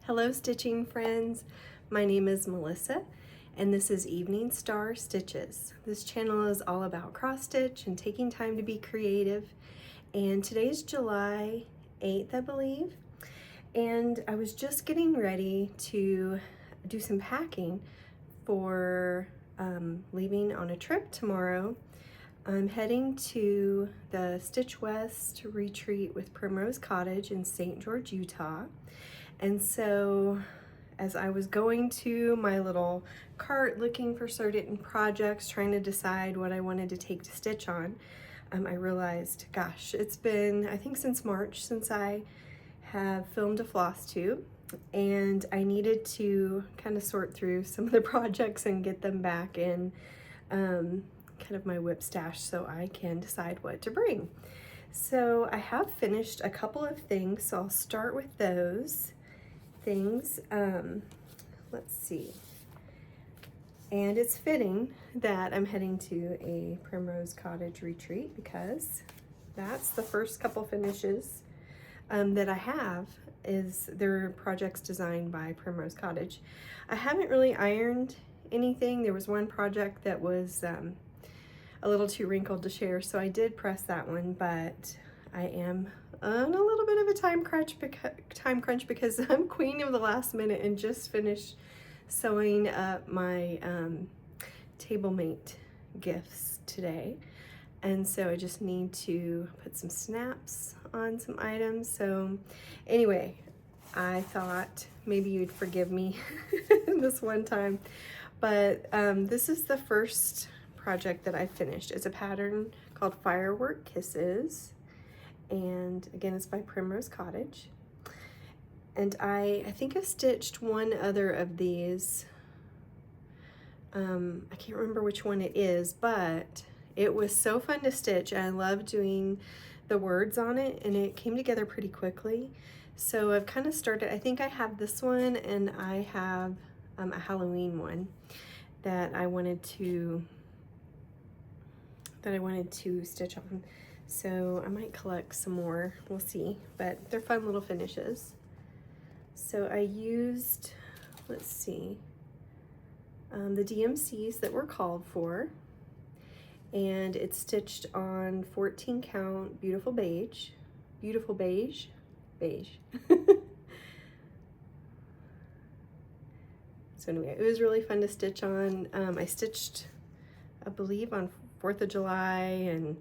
Hello stitching friends, my name is Melissa and this is Evening Star Stitches. This channel is all about cross stitch and taking time to be creative, and today's July 8th I believe, and I was just getting ready to do some packing for leaving on a trip tomorrow. I'm heading to the Stitch West retreat with Primrose Cottage in St. George, Utah. And so as I was going to my little cart looking for certain projects, trying to decide what I wanted to take to stitch on, I realized, gosh, it's been, I think, since March since I have filmed a Flosstube, and I needed to kind of sort through some of the projects and get them back in kind of my whip stash so I can decide what to bring. So I have finished a couple of things, so I'll start with those things. Let's see. And it's fitting that I'm heading to a Primrose Cottage retreat because that's the first couple finishes that I have is their projects designed by Primrose Cottage. I haven't really ironed anything. There was one project that was a little too wrinkled to share, so I did press that one, but I am on a little bit of a time crunch because I'm queen of the last minute and just finished sewing up my table mate gifts today, and so I just need to put some snaps on some items. So anyway, I thought maybe you'd forgive me this one time, but this is the first project that I finished. It's a pattern called Firework Kisses, and again, it's by Primrose Cottage. And I think I stitched one other of these. I can't remember which one it is, but it was so fun to stitch, and I love doing the words on it, and it came together pretty quickly. So I've kind of started, I think I have this one, and I have a Halloween one that I wanted to stitch on. So I might collect some more, we'll see, but they're fun little finishes. So I used, let's see, the DMCs that were called for, and it's stitched on 14 count beautiful beige. So anyway, it was really fun to stitch on. I stitched, I believe, on 4th of July and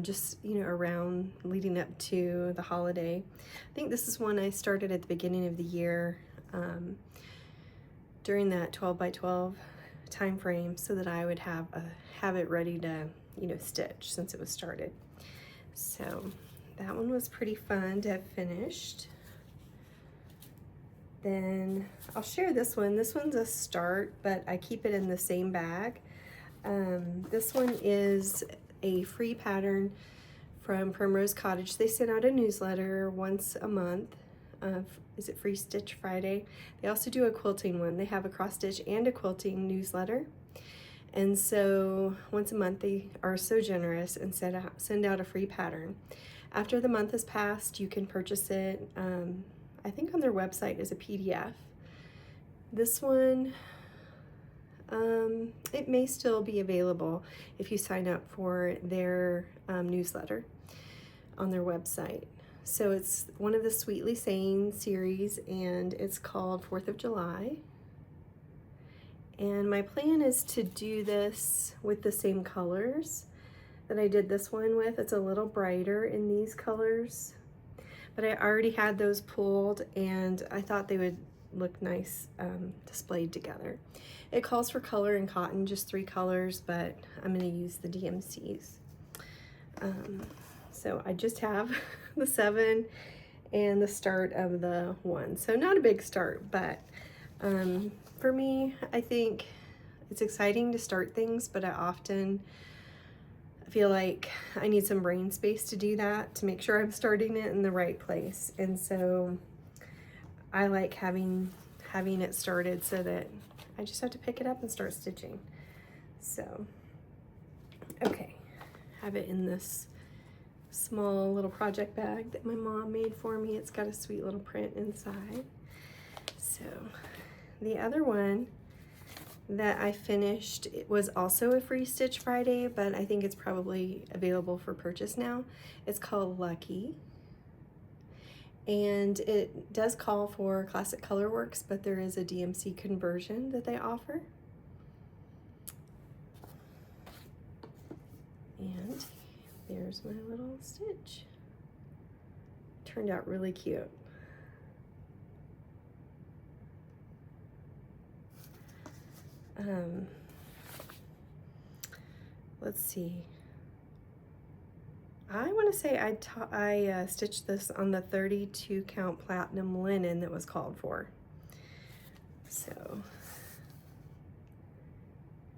just, you know, around leading up to the holiday. I think this is one I started at the beginning of the year during that 12 by 12 time frame so that I would have it ready to, you know, stitch since it was started. So that one was pretty fun to have finished. Then I'll share this one. This one's a start, but I keep it in the same bag. This one is a free pattern from Primrose Cottage. They send out a newsletter once a month. Is it Free Stitch Friday? They also do a quilting one. They have a cross stitch and a quilting newsletter. And so once a month they are so generous and send out a free pattern. After the month has passed, you can purchase it, I think on their website as a PDF. This one, it may still be available if you sign up for their newsletter on their website. So it's one of the Sweetly Sane series, and it's called 4th of July. And my plan is to do this with the same colors that I did this one with. It's a little brighter in these colors, but I already had those pulled and I thought they would look nice displayed together. It calls for color and cotton, just 3 colors, but I'm going to use the DMCs. So I just have the 7 and the start of the 1. So not a big start, but for me, I think it's exciting to start things, but I often feel like I need some brain space to do that, to make sure I'm starting it in the right place. And so I like having it started so that I just have to pick it up and start stitching. So, okay, have it in this small little project bag that my mom made for me. It's got a sweet little print inside. So the other one that I finished, it was also a Free Stitch Friday, but I think it's probably available for purchase now. It's called Lucky. And it does call for Classic Colorworks, but there is a DMC conversion that they offer. And there's my little stitch. Turned out really cute. Let's see. I want to say I stitched this on the 32 count platinum linen that was called for. So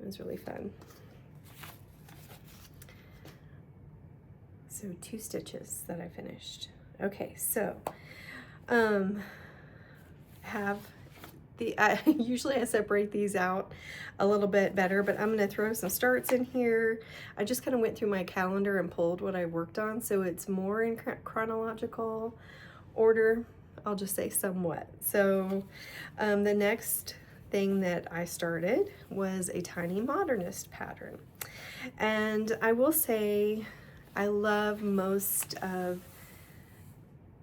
it was really fun. So 2 stitches that I finished. Okay, so usually I separate these out a little bit better, but I'm going to throw some starts in here. I just kind of went through my calendar and pulled what I worked on, so it's more in chronological order. I'll just say somewhat. So the next thing that I started was a tiny modernist pattern, and I will say I love most of,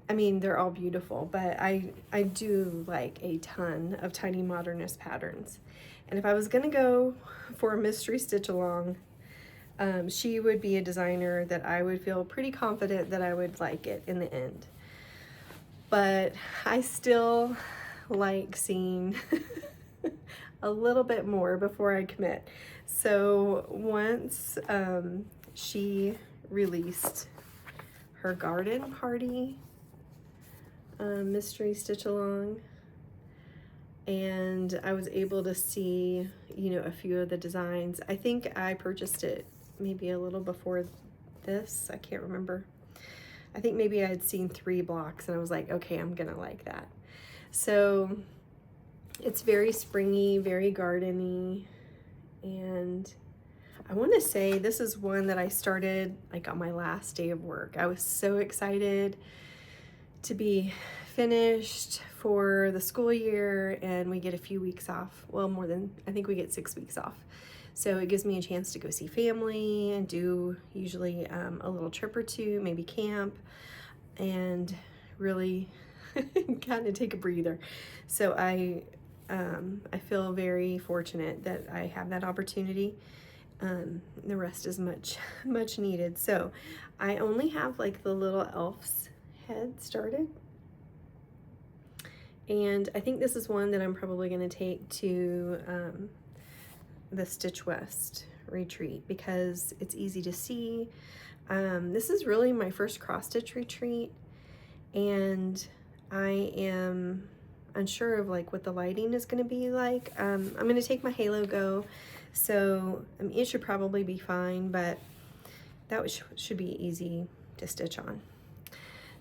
I mean, they're all beautiful, but I do like a ton of tiny modernist patterns. And if I was gonna go for a mystery stitch along, she would be a designer that I would feel pretty confident that I would like it in the end. But I still like seeing a little bit more before I commit. So once she released her garden party mystery stitch along, and I was able to see, you know, a few of the designs. I think I purchased it maybe a little before this. I can't remember. I think maybe I had seen 3 blocks and I was like, okay, I'm gonna like that. So it's very springy, very gardeny, and I want to say this is one that I started like on my last day of work. I was so excited to be finished for the school year, and we get a few weeks off. Well, more than, I think we get 6 weeks off. So it gives me a chance to go see family and do usually a little trip or 2, maybe camp, and really kind of take a breather. So I feel very fortunate that I have that opportunity. The rest is much needed. So I only have like the little elf's head started, and I think this is one that I'm probably going to take to the Stitch West retreat because it's easy to see. This is really my first cross stitch retreat, and I am unsure of like what the lighting is going to be like. I'm going to take my Halo Go, so I mean, it should probably be fine, but that should be easy to stitch on.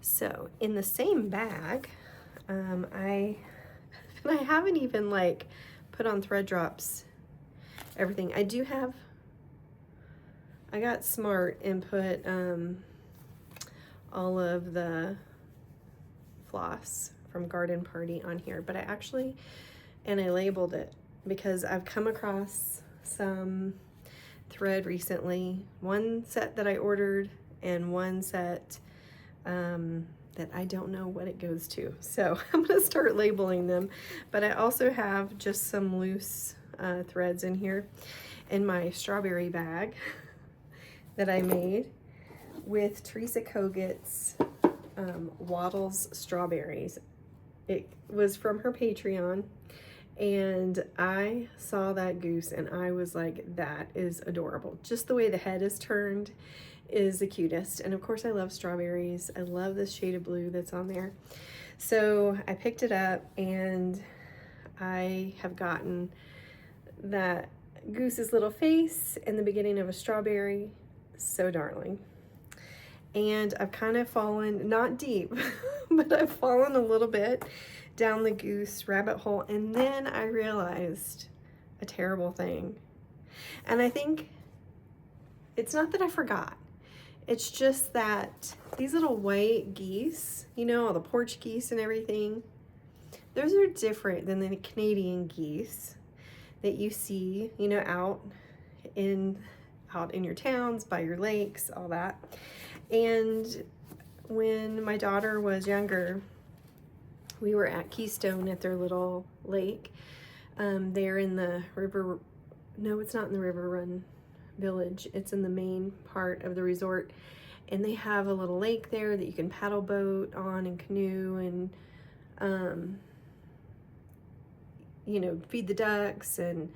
So in the same bag, I haven't even like put on thread drops, everything. I got smart and put all of the floss from Garden Party on here, but I labeled it because I've come across some thread recently, one set that I ordered and one set that I don't know what it goes to. So I'm gonna start labeling them, but I also have just some loose threads in here in my strawberry bag that I made with Teresa Kogut's Waddles strawberries. It was from her Patreon, and I saw that goose and I was like, that is adorable. Just the way the head is turned is the cutest. And of course I love strawberries. I love this shade of blue that's on there. So I picked it up, and I have gotten that goose's little face in the beginning of a strawberry. So darling. And I've kind of fallen, not deep, but I've fallen a little bit down the goose rabbit hole, and then I realized a terrible thing. And I think it's not that I forgot. It's just that these little white geese, you know, all the porch geese and everything, Those are different than the Canadian geese that you see, you know, out in your towns, by your lakes, all that. And when my daughter was younger, we were at Keystone at their little lake. They're in the river. No, it's not in the River Run Village. It's in the main part of the resort. And they have a little lake there that you can paddle boat on and canoe and, you know, feed the ducks and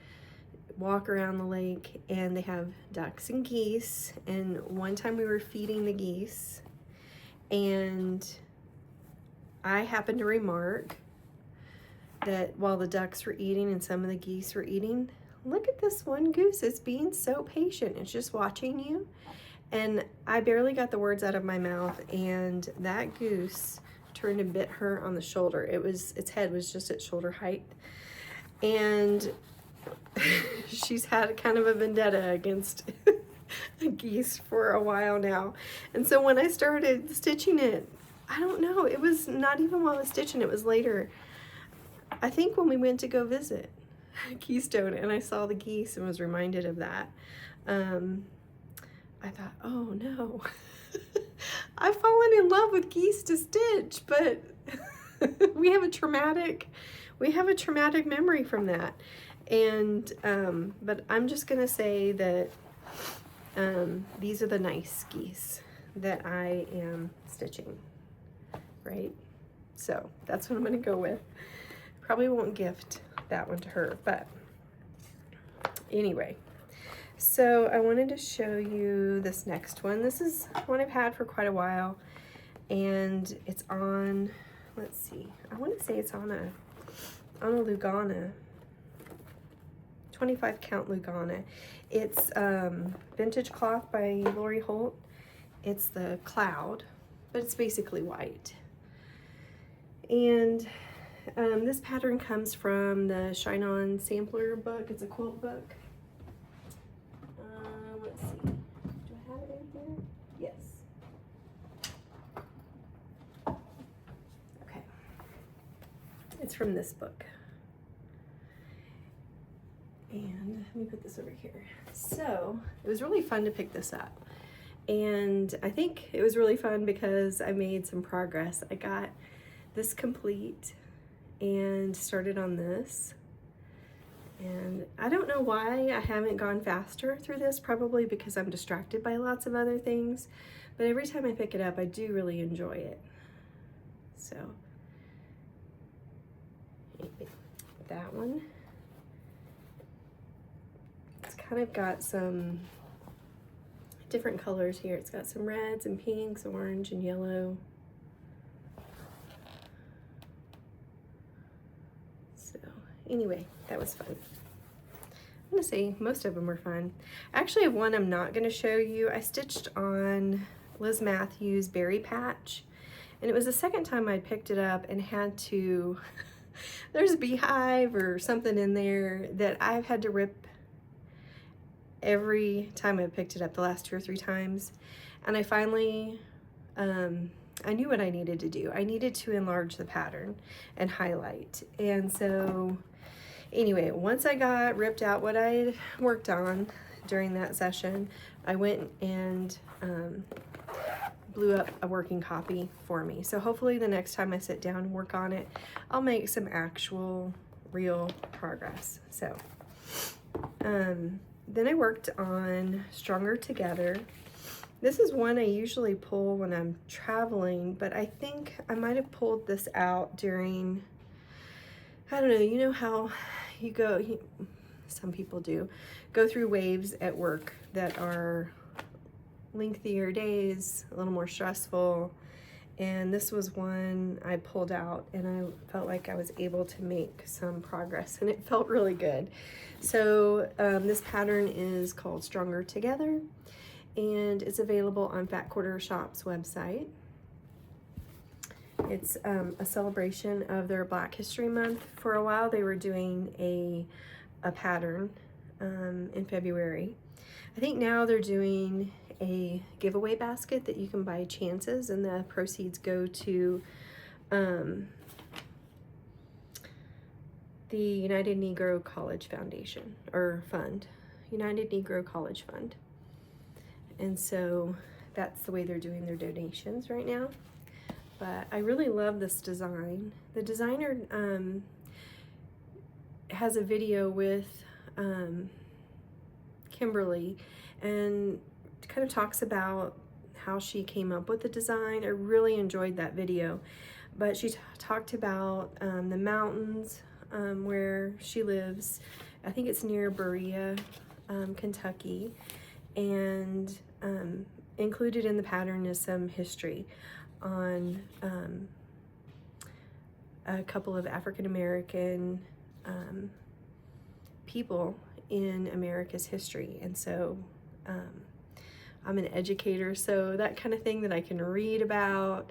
walk around the lake. And they have ducks and geese. And one time we were feeding the geese, and I happened to remark that while the ducks were eating and some of the geese were eating, look at this one goose. It's being so patient. It's just watching you. And I barely got the words out of my mouth, and that goose turned and bit her on the shoulder. Its head was just at shoulder height. And she's had kind of a vendetta against geese for a while now. And so when I started stitching it, I don't know, it was not even while I was stitching, it was later. I think when we went to go visit Keystone and I saw the geese and was reminded of that, I thought, oh no, I've fallen in love with geese to stitch, but we have a traumatic memory from that. And, but I'm just gonna say that these are the nice geese that I am stitching, right? So that's what I'm gonna go with. Probably won't gift that one to her, but anyway. So I wanted to show you this next one. This is one I've had for quite a while, and it's on, let's see, I want to say it's on a Lugana, 25 count Lugana. It's vintage cloth by Lori Holt. It's the Cloud, but it's basically white. And this pattern comes from the Shine On Sampler book. It's a quilt book. Let's see. Do I have it in here? Yes. Okay. It's from this book. And let me put this over here. So it was really fun to pick this up. And I think it was really fun because I made some progress. I got this complete and started on this. And I don't know why I haven't gone faster through this, probably because I'm distracted by lots of other things. But every time I pick it up, I do really enjoy it. So, that one. It's kind of got some different colors here. It's got some reds and pinks, orange and yellow. So, anyway, that was fun. I'm gonna say most of them were fun. I actually have one I'm not gonna show you. I stitched on Liz Matthews' Berry Patch, and it was the second time I picked it up and had to, there's a beehive or something in there that I've had to rip every time I picked it up the last 2 or 3 times. And I finally, I knew what I needed to do. I needed to enlarge the pattern and highlight. And so anyway, once I got ripped out what I worked on during that session, I went and blew up a working copy for me. So hopefully the next time I sit down and work on it, I'll make some actual real progress. So then I worked on Stronger Together. This is one I usually pull when I'm traveling, but I think I might have pulled this out during, I don't know, you know how you go, some people do, go through waves at work that are lengthier days, a little more stressful. And this was one I pulled out and I felt like I was able to make some progress and it felt really good. So this pattern is called Stronger Together and it's available on Fat Quarter Shop's website. It's a celebration of their Black History Month. For a while they were doing a pattern in February. I think now they're doing a giveaway basket that you can buy chances and the proceeds go to the United Negro College Foundation, or Fund, United Negro College Fund. And so that's the way they're doing their donations right now. But I really love this design. The designer has a video with Kimberly and kind of talks about how she came up with the design. I really enjoyed that video. But she talked about the mountains where she lives. I think it's near Berea, Kentucky. And included in the pattern is some history on a couple of African American people in America's history. And so I'm an educator, so that kind of thing that I can read about,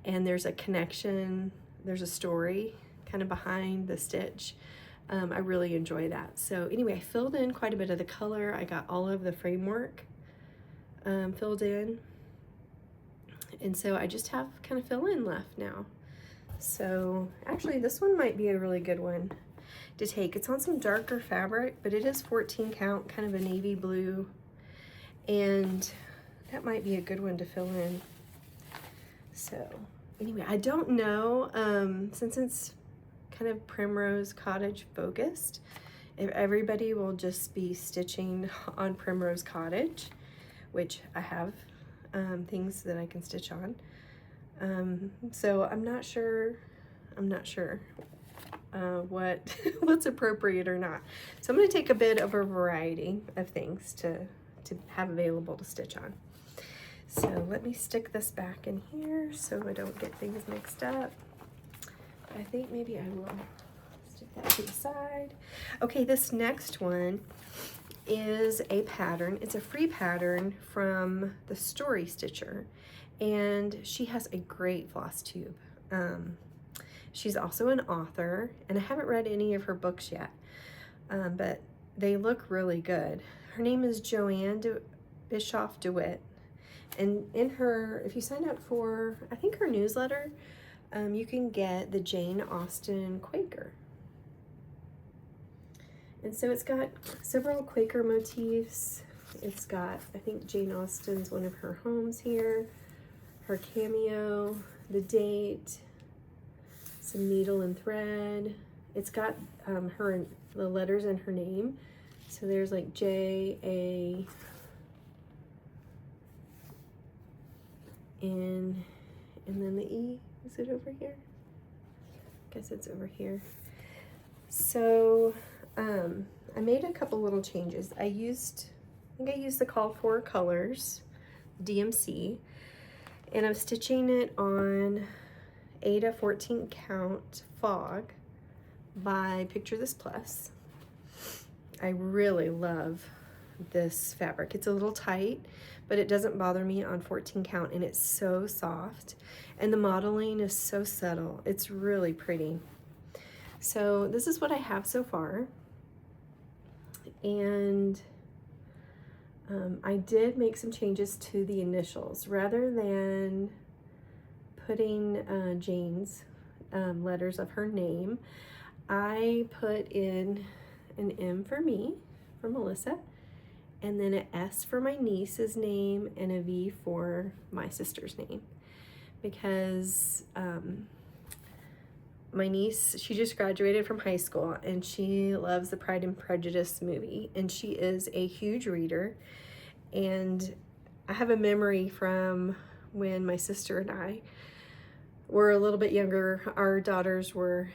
and there's a connection, there's a story kind of behind the stitch. I really enjoy that. So anyway, I filled in quite a bit of the color. I got all of the framework filled in. And so I just have kind of fill in left now. So actually this one might be a really good one to take. It's on some darker fabric, but it is 14 count, kind of a navy blue. And that might be a good one to fill in. So anyway, I don't know, since it's kind of Primrose Cottage focused, if everybody will just be stitching on Primrose Cottage, which I have things that I can stitch on. So I'm not sure what's appropriate or not. So I'm going to take a bit of a variety of things to have available to stitch on. So let me stick this back in here so I don't get things mixed up. I think maybe I will stick that to the side. Okay, this next one is a pattern. It's a free pattern from the Story Stitcher, and she has a great Flosstube. She's also an author, and I haven't read any of her books yet, but they look really good. Her name is Joanne Bischoff DeWitt, and in her, if you sign up for, I think, her newsletter, you can get the Jane Austen Quaker. And so it's got several Quaker motifs. It's got, I think, Jane Austen's one of her homes here, her cameo, the date, some needle and thread. It's got the letters in her name. So there's like J-A, and then the E. Is it over here? I guess it's over here. So I made a couple little changes. I think I used the call for colors, DMC, and I'm stitching it on Aida 14 count Fog by Picture This Plus. I really love this fabric. It's a little tight, but it doesn't bother me on 14 count, and it's so soft, and the modeling is so subtle. It's really pretty. So this is what I have so far, and I did make some changes to the initials. Rather than putting Jane's letters of her name, I put in an M for me, for Melissa, and then an S for my niece's name, and a V for my sister's name, because my niece, she just graduated from high school, and she loves the Pride and Prejudice movie, and she is a huge reader. And I have a memory from when my sister and I were a little bit younger. Our daughters were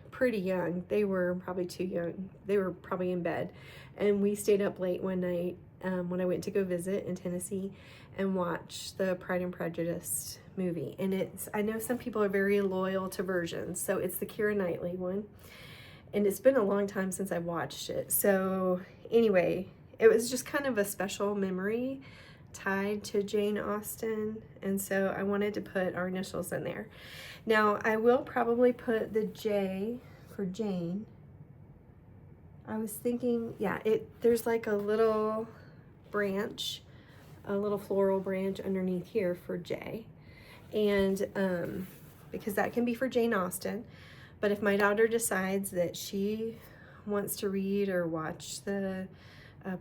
pretty young. They were probably too young. They were probably in bed, and we stayed up late one night when I went to go visit in Tennessee and watch the Pride and Prejudice movie. And I know some people are very loyal to versions, so it's the Keira Knightley one, and it's been a long time since I watched it. So anyway, it was just kind of a special memory tied to Jane Austen, and so I wanted to put our initials in there. Now I will probably put the J for Jane. I was thinking, yeah, there's like a little branch, a little floral branch underneath here for J, and because that can be for Jane Austen, But if my daughter decides that she wants to read or watch the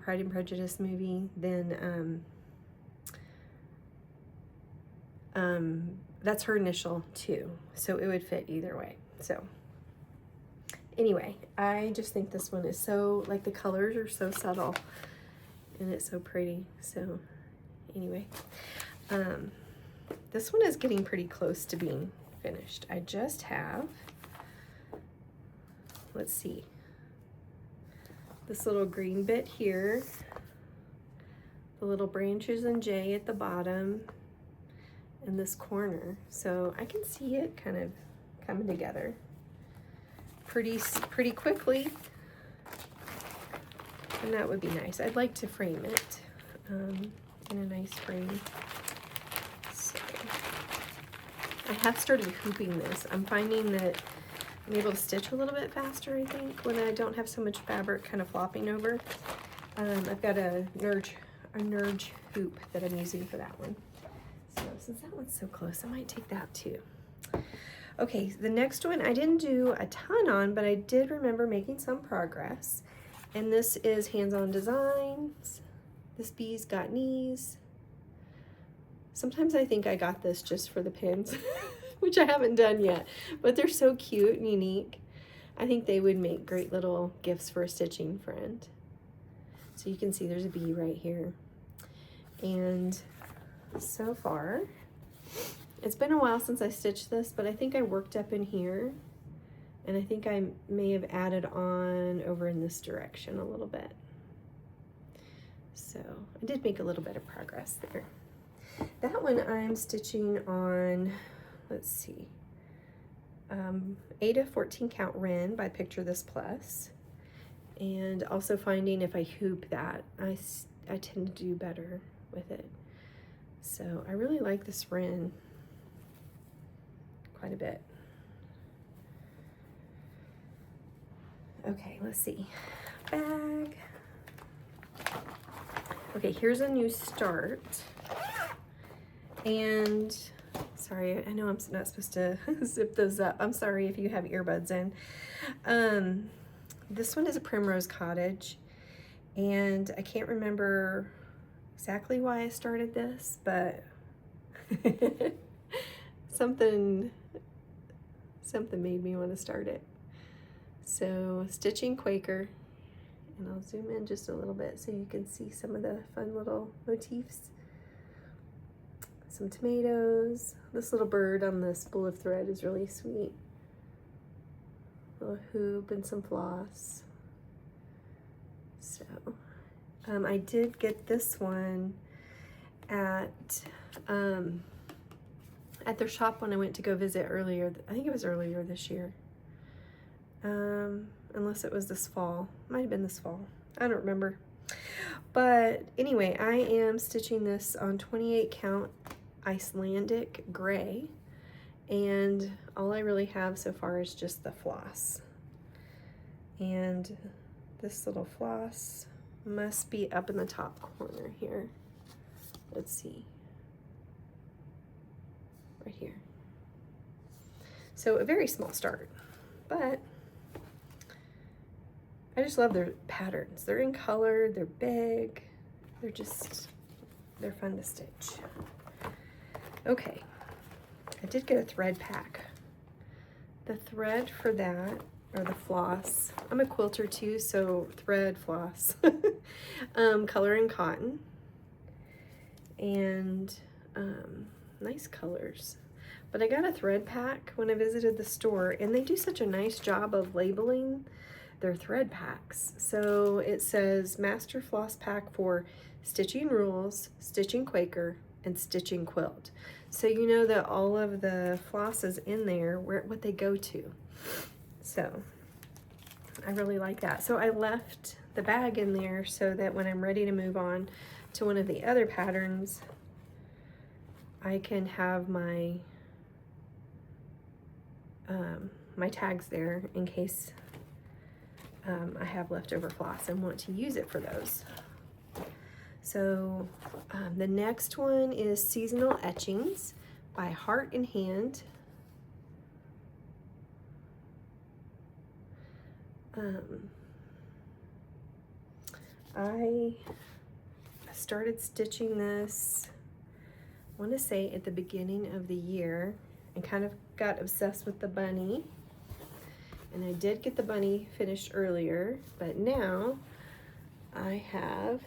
Pride and Prejudice movie, then that's her initial too. So it would fit either way. So anyway, I just think this one is so, like, the colors are so subtle and it's so pretty. So anyway, this one is getting pretty close to being finished. I just have, let's see, this little green bit here, the little branches and J at the bottom, and this corner. So I can see it kind of coming together pretty quickly, and that would be nice. I'd like to frame it in a nice frame. So I have started hooping this. I'm finding that I'm able to stitch a little bit faster, I think, when I don't have so much fabric kind of flopping over. I've got a Nerge hoop that I'm using for that one. So since that one's so close, I might take that too. Okay, the next one I didn't do a ton on, but I did remember making some progress. And this is Hands-On Designs. This Bee's Got Knees. Sometimes I think I got this just for the pins, which I haven't done yet, but they're so cute and unique. I think they would make great little gifts for a stitching friend. So you can see there's a bee right here. And so far, it's been a while since I stitched this, but I think I worked up in here, and I think I may have added on over in this direction a little bit. So I did make a little bit of progress there. That one I'm stitching on, let's see, 8 to 14 count Wren by Picture This Plus, and also finding if I hoop that, I tend to do better with it. So I really like this Wren quite a bit. Okay, let's see. Bag. Okay, here's a new start. And sorry, I know I'm not supposed to zip those up. I'm sorry if you have earbuds in. This one is a Primrose Cottage, and I can't remember exactly why I started this, but something made me want to start it. So stitching Quaker, and I'll zoom in just a little bit so you can see some of the fun little motifs. Some tomatoes. This little bird on the spool of thread is really sweet. A little hoop and some floss. So I did get this one at their shop when I went to go visit earlier. I think it was earlier this year. Unless it was this fall. Might have been this fall. I don't remember. But anyway, I am stitching this on 28 count Icelandic gray, and all I really have so far is just the floss. And this little floss must be up in the top corner here. Let's see. Right here. So a very small start, but I just love their patterns. They're in color, they're big, they're fun to stitch. Okay, I did get a thread pack. The thread for that, or the floss, I'm a quilter too, so thread, floss, color and cotton, and nice colors. But I got a thread pack when I visited the store, and they do such a nice job of labeling their thread packs. So it says Master Floss Pack for Stitching Rules, Stitching Quaker, and Stitching Quilt. So you know that all of the flosses in there, what they go to. So I really like that. So I left the bag in there so that when I'm ready to move on to one of the other patterns, I can have my my tags there in case I have leftover floss and want to use it for those. So the next one is Seasonal Etchings by Heart in Hand. I started stitching this, I want to say at the beginning of the year, and kind of got obsessed with the bunny. And I did get the bunny finished earlier, but now I have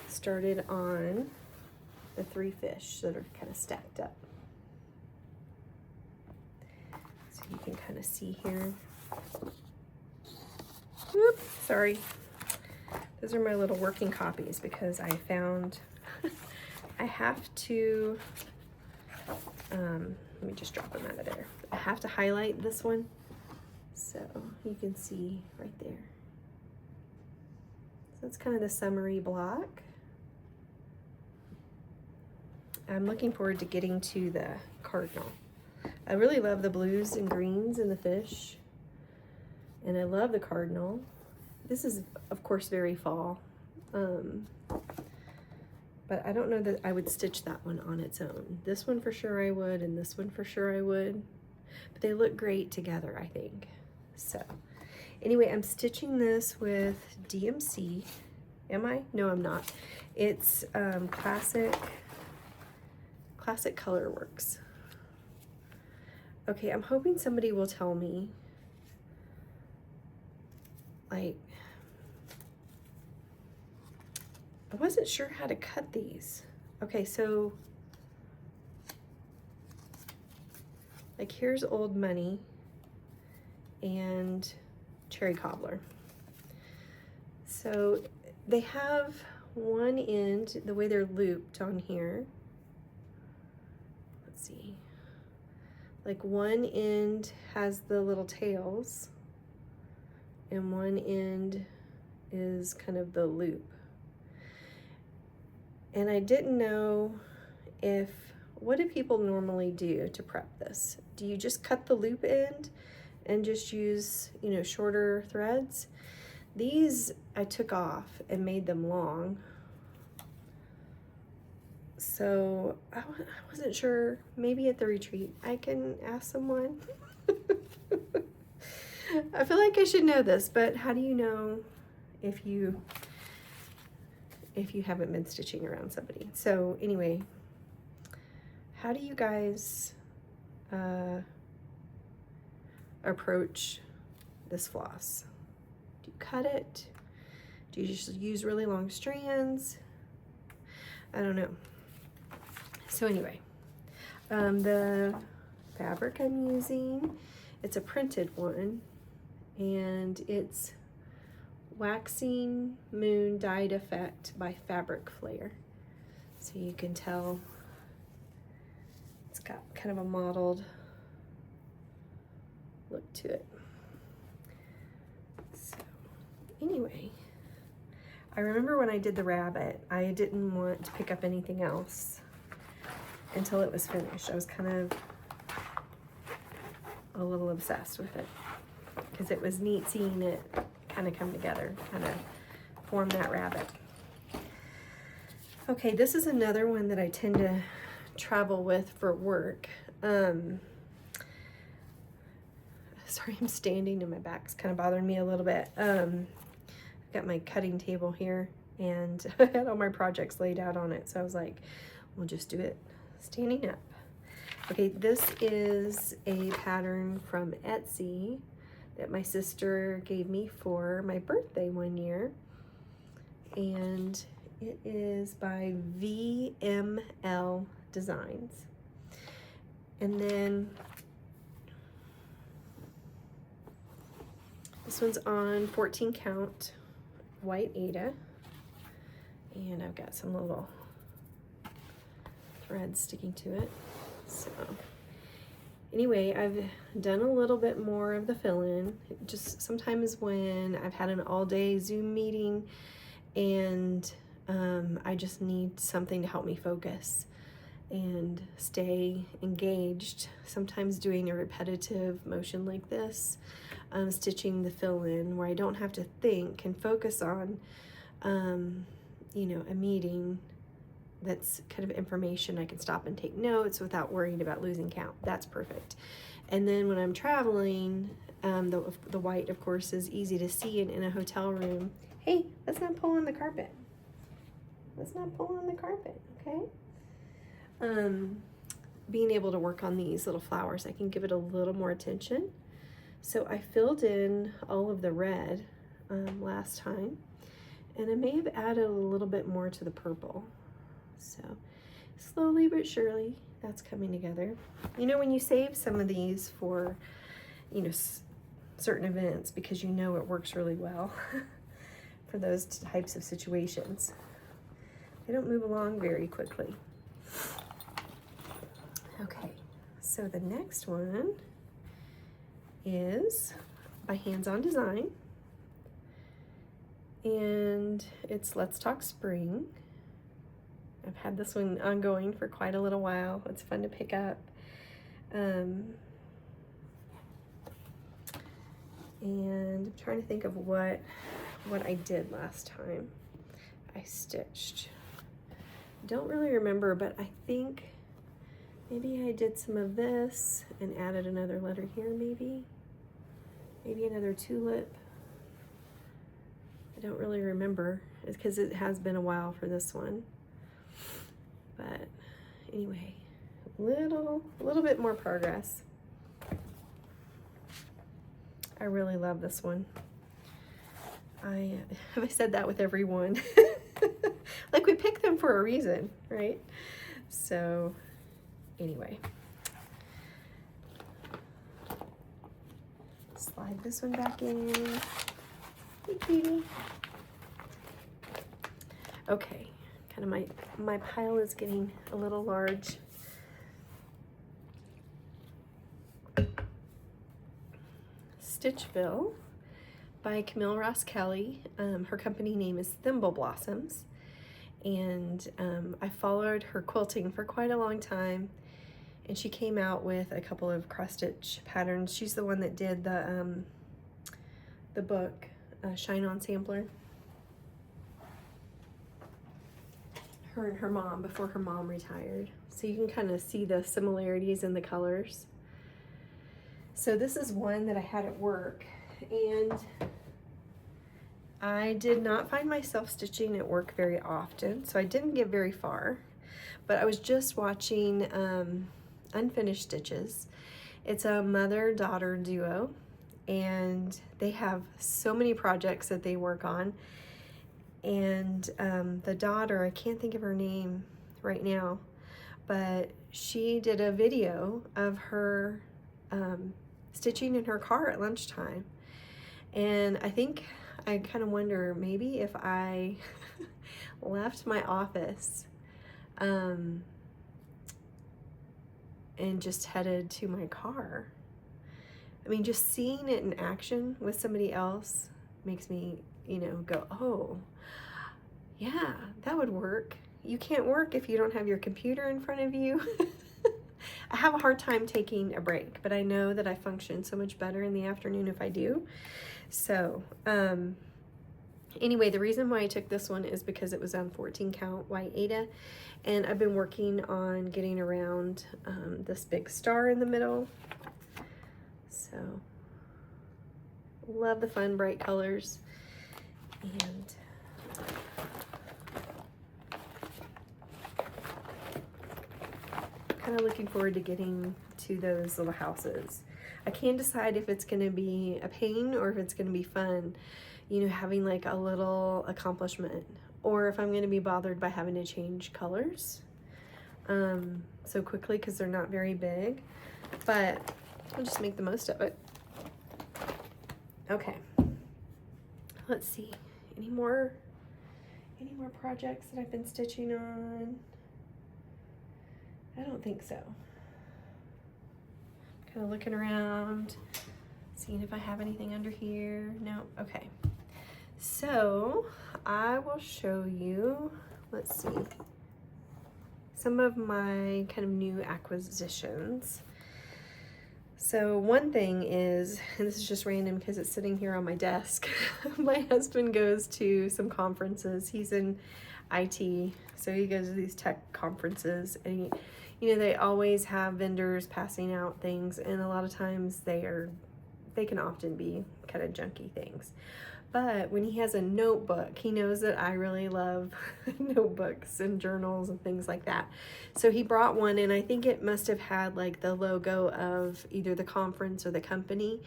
started on the 3 fish that are kind of stacked up. So you can kind of see here. Whoop, sorry. Those are my little working copies because I found I have to, let me just drop them out of there. I have to highlight this one so you can see right there. So that's kind of the summary block. I'm looking forward to getting to the cardinal. I really love the blues and greens in the fish, and I love the cardinal. This is, of course, very fall, but I don't know that I would stitch that one on its own. This one for sure I would, and this one for sure I would, but they look great together, I think. So anyway, I'm stitching this with DMC. Am I? No, I'm not. It's Classic Colorworks. Okay, I'm hoping somebody will tell me, like, I wasn't sure how to cut these. Okay, so like here's Old Money and Cherry Cobbler. So they have one end, the way they're looped on here. Let's see. Like one end has the little tails and one end is kind of the loop. And I didn't know what do people normally do to prep this? Do you just cut the loop end and just use, you know, shorter threads? These I took off and made them long. So I wasn't sure, maybe at the retreat I can ask someone. I feel like I should know this, but how do you know if you haven't been stitching around somebody? So anyway, how do you guys approach this floss? Do you cut it? Do you just use really long strands? I don't know. So anyway, the fabric I'm using, it's a printed one, and it's Waxing Moon Dyed Effect by Fabric Flare. So you can tell it's got kind of a mottled look to it. So anyway, I remember when I did the rabbit, I didn't want to pick up anything else until it was finished. I was kind of a little obsessed with it because it was neat seeing it kind of come together, kind of form that rabbit. Okay, this is another one that I tend to travel with for work. Sorry, I'm standing and my back's kind of bothering me a little bit. I've got my cutting table here and I had all my projects laid out on it, so I was like, we'll just do it standing up. Okay, this is a pattern from Etsy that my sister gave me for my birthday one year, and it is by VML Designs. And then this one's on 14 count white Aida, and I've got some little threads sticking to it. So anyway, I've done a little bit more of the fill-in. Just sometimes when I've had an all-day Zoom meeting and I just need something to help me focus and stay engaged. Sometimes doing a repetitive motion like this, stitching the fill-in where I don't have to think and focus on, you know, a meeting that's kind of information. I can stop and take notes without worrying about losing count. That's perfect. And then when I'm traveling, the white, of course, is easy to see in a hotel room. Hey, let's not pull on the carpet. Let's not pull on the carpet, okay? Being able to work on these little flowers, I can give it a little more attention. So I filled in all of the red last time, and I may have added a little bit more to the purple. So slowly but surely, that's coming together. You know, when you save some of these for, you know, certain events because you know it works really well for those types of situations, they don't move along very quickly. Okay, so the next one is by Hands On Design, and it's Let's Talk Spring. I've had this one ongoing for quite a little while. It's fun to pick up. And I'm trying to think of what I did last time I stitched. Don't really remember, but I think maybe I did some of this and added another letter here, maybe another tulip. I don't really remember, because it has been a while for this one. But anyway, a little bit more progress. I really love this one. I said that with every one. Like, we pick them for a reason, right? So anyway, slide this one back in. Hey, cutie. Okay, kind of my pile is getting a little large. Stitchville by Camille Ross Kelly. Her company name is Thimble Blossoms, and I followed her quilting for quite a long time, and she came out with a couple of cross stitch patterns. She's the one that did the book Shine On Sampler. Her and her mom, before her mom retired. So you can kind of see the similarities in the colors. So this is one that I had at work, and I did not find myself stitching at work very often, so I didn't get very far. But I was just watching Unfinished Stitches. It's a mother-daughter duo, and they have so many projects that they work on. And the daughter, I can't think of her name right now, but she did a video of her stitching in her car at lunchtime. And I think I kind of wonder, maybe if I left my office and just headed to my car. I mean, just seeing it in action with somebody else makes me, you know, go, oh, yeah, that would work. You can't work if you don't have your computer in front of you. I have a hard time taking a break, but I know that I function so much better in the afternoon if I do. So, anyway, the reason why I took this one is because it was on 14 count white Aida, and I've been working on getting around this big star in the middle. So, love the fun, bright colors, and kind of looking forward to getting to those little houses. I can't decide if it's going to be a pain or if it's going to be fun, you know, having like a little accomplishment, or if I'm going to be bothered by having to change colors so quickly because they're not very big, but I'll just make the most of it. Okay, let's see, any more projects that I've been stitching on? I don't think so. Kind of looking around, seeing if I have anything under here. No, okay. So I will show you, let's see, some of my kind of new acquisitions. So one thing is, and this is just random because it's sitting here on my desk, my husband goes to some conferences. He's in IT, so he goes to these tech conferences, and you know, they always have vendors passing out things, and a lot of times they can often be kind of junky things. But when he has a notebook, he knows that I really love notebooks and journals and things like that. So he brought one, and I think it must have had like the logo of either the conference or the company.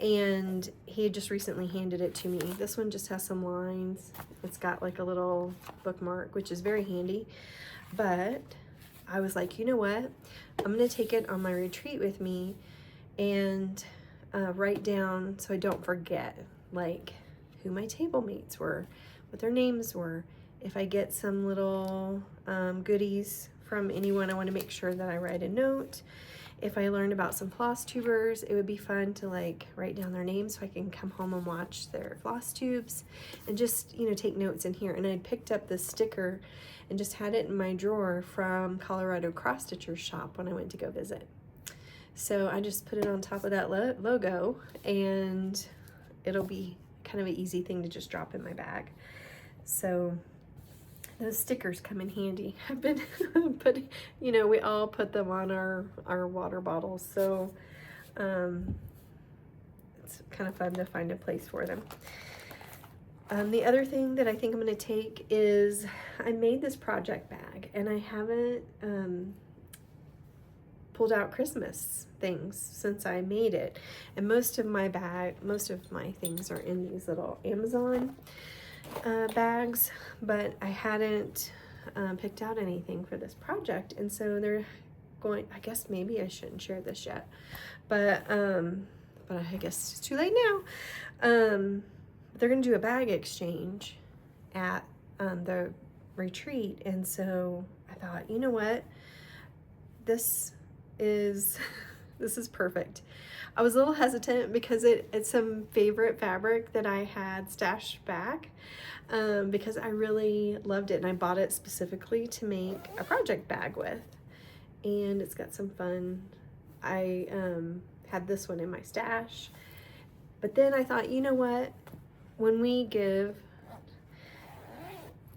And he had just recently handed it to me. This one just has some lines. It's got like a little bookmark, which is very handy. But I was like, you know what? I'm going to take it on my retreat with me and write down so I don't forget, like, who my table mates were, what their names were. If I get some little goodies from anyone, I want to make sure that I write a note. If I learned about some floss tubers, it would be fun to like write down their names so I can come home and watch their floss tubes and just, you know, take notes in here. And I picked up this sticker and just had it in my drawer from Colorado Cross Stitchers shop when I went to go visit. So I just put it on top of that logo, and it'll be kind of an easy thing to just drop in my bag. So those stickers come in handy. I've been putting, you know, we all put them on our water bottles, so it's kind of fun to find a place for them. The other thing that I think I'm going to take is I made this project bag, and I haven't pulled out Christmas things since I made it. And most of my things are in these little Amazon bags, but I hadn't picked out anything for this project. And so they're going, I guess maybe I shouldn't share this yet, but I guess it's too late now. They're going to do a bag exchange at the retreat. And so I thought, you know what, this is perfect. I was a little hesitant because it's some favorite fabric that I had stashed back because I really loved it, and I bought it specifically to make a project bag with. And it's got some fun. I had this one in my stash, but then I thought, you know what? When we give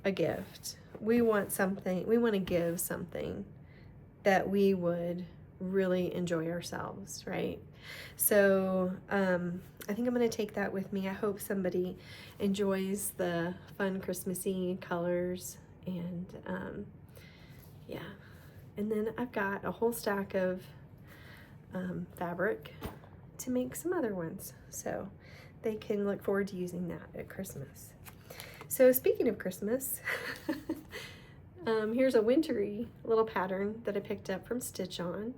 a gift, we want to give something that we would really enjoy ourselves, right? So I think I'm going to take that with me. I hope somebody enjoys the fun Christmassy colors, and yeah. And then I've got a whole stack of fabric to make some other ones, so they can look forward to using that at Christmas. So speaking of Christmas, here's a wintry little pattern that I picked up from Stitch On.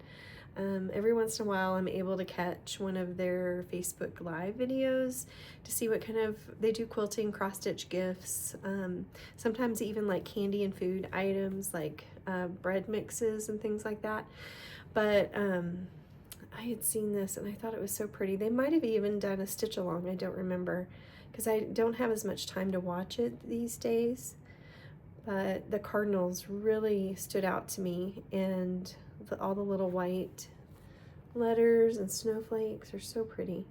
Every once in a while I'm able to catch one of their Facebook Live videos to see what kind of, they do quilting, cross stitch gifts, sometimes even like candy and food items like bread mixes and things like that. But I had seen this and I thought it was so pretty. They might have even done a stitch along, I don't remember, because I don't have as much time to watch it these days. But the cardinals really stood out to me, and all the little white letters and snowflakes are so pretty.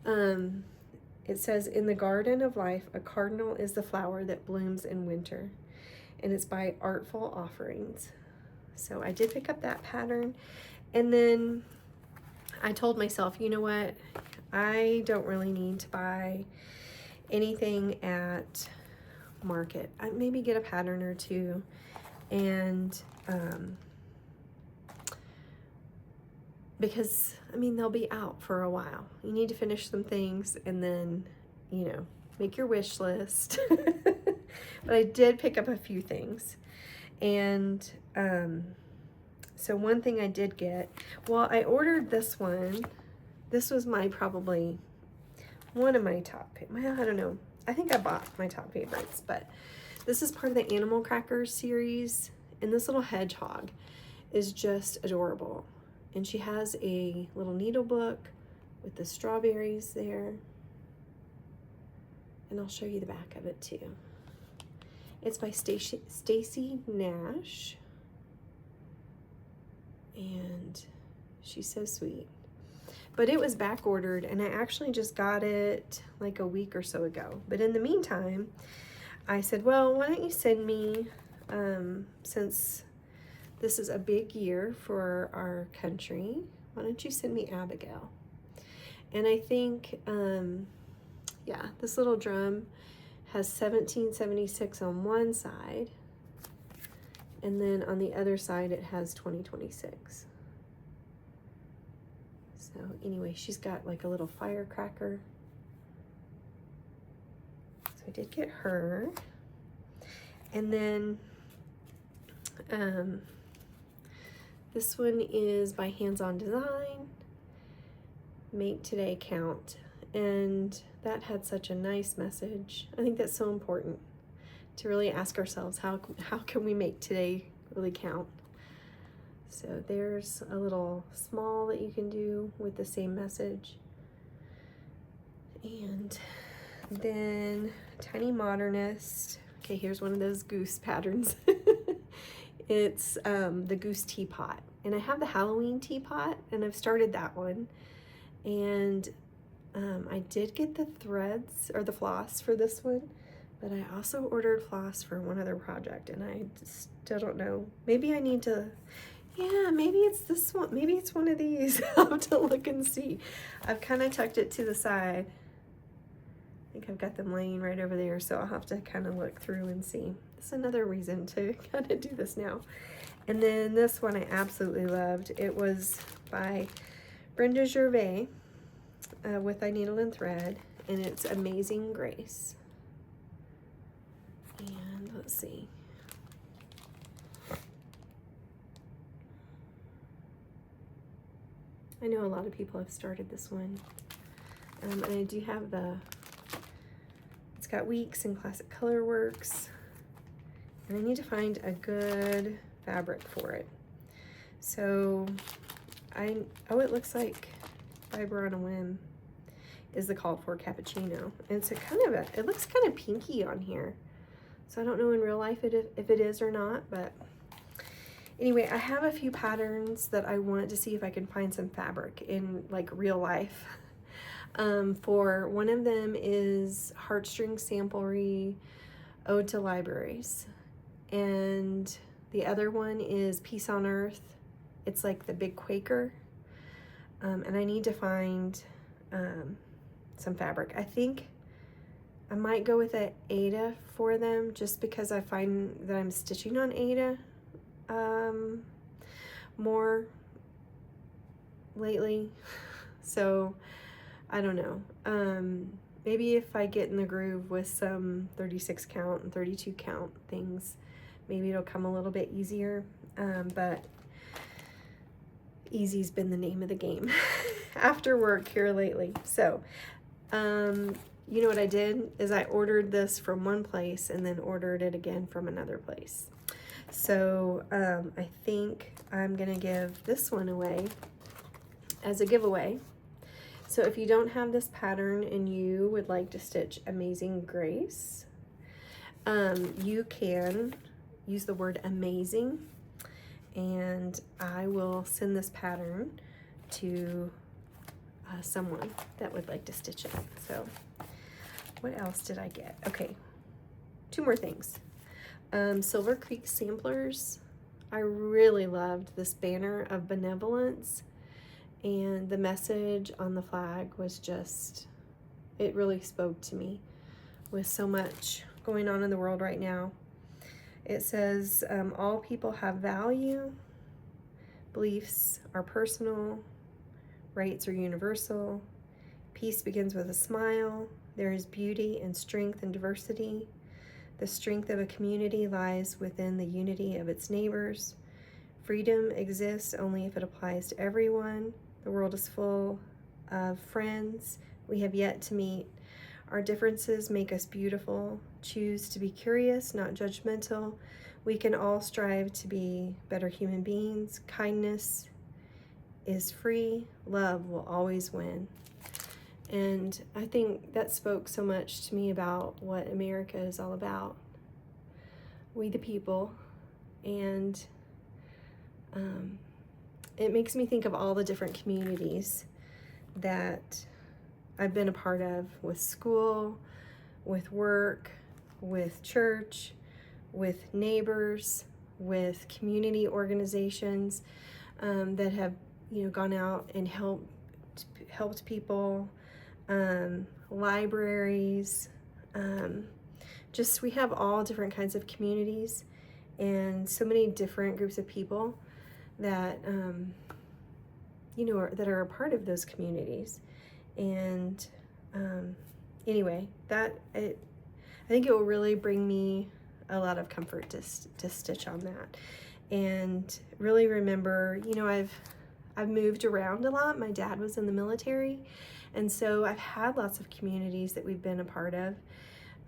It says, "In the garden of life, a cardinal is the flower that blooms in winter," and it's by Artful Offerings. So I did pick up that pattern, and then I told myself, you know what, I don't really need to buy anything at Market. I maybe get a pattern or two, and because I mean they'll be out for a while. You need to finish some things and then, you know, make your wish list. But I did pick up a few things, and so one thing I did get, well, I ordered this one. This was probably one of my top, I don't know, I think I bought my top favorites, but this is part of the Animal Crackers series, and this little hedgehog is just adorable. And she has a little needle book with the strawberries there, and I'll show you the back of it too. It's by Stacy Nash, and she's so sweet. But it was back ordered, and I actually just got it like a week or so ago. But in the meantime, I said, well, why don't you send me, since This is a big year for our country. Why don't you send me Abigail? And I think, yeah, this little drum has 1776 on one side, and then on the other side it has 2026. So anyway, she's got like a little firecracker. So I did get her. And then this one is by Hands On Design, Make Today Count. And that had such a nice message. I think that's so important to really ask ourselves, how can we make today really count? So there's a little small that you can do with the same message. And then Tiny Modernist. Okay, here's one of those goose patterns. It's the goose teapot. And I have the Halloween teapot, and I've started that one. And I did get the threads or the floss for this one, but I also ordered floss for one other project, and I still don't know. Maybe I need to, yeah, maybe it's this one. Maybe it's one of these. I'll have to look and see. I've kind of tucked it to the side. I think I've got them laying right over there, so I'll have to kind of look through and see. That's another reason to kind of do this now. And then this one I absolutely loved. It was by Brenda Gervais with I Needle and Thread, and it's Amazing Grace. And let's see. I know a lot of people have started this one. And I do have it's got Weeks and Classic Color Works. And I need to find a good fabric for it. So oh, it looks like Fiber on a Whim is the called for cappuccino. And it's it looks kind of pinky on here. So I don't know in real life if it is or not, but anyway, I have a few patterns that I wanted to see if I can find some fabric in like real life. For one of them is Heartstring Samplery Ode to Libraries. And the other one is Peace on Earth. It's like the big Quaker. And I need to find some fabric. I think I might go with an Aida for them, just because I find that I'm stitching on Aida more lately. So I don't know. Maybe if I get in the groove with some 36 count and 32 count things, maybe it'll come a little bit easier. But easy's been the name of the game after work here lately. So, you know what I did is I ordered this from one place and then ordered it again from another place. So I think I'm gonna give this one away as a giveaway. So if you don't have this pattern and you would like to stitch Amazing Grace, you can use the word amazing, and I will send this pattern to someone that would like to stitch it. So what else did I get? Okay, 2 more things. Silver Creek Samplers. I really loved this banner of benevolence, and the message on the flag was just, it really spoke to me with so much going on in the world right now. It says, all people have value, beliefs are personal, rights are universal, peace begins with a smile, there is beauty and strength and diversity. The strength of a community lies within the unity of its neighbors. Freedom exists only if it applies to everyone. The world is full of friends we have yet to meet. Our differences make us beautiful. Choose to be curious, not judgmental. We can all strive to be better human beings. Kindness is free. Love will always win. And I think that spoke so much to me about what America is all about. We the people. And it makes me think of all the different communities that I've been a part of, with school, with work, with church, with neighbors, with community organizations that have, gone out and helped people, libraries, just we have all different kinds of communities and so many different groups of people that that are a part of those communities. And anyway, I think it will really bring me a lot of comfort to stitch on that, and really remember, I've moved around a lot. My dad was in the military, and so I've had lots of communities that we've been a part of.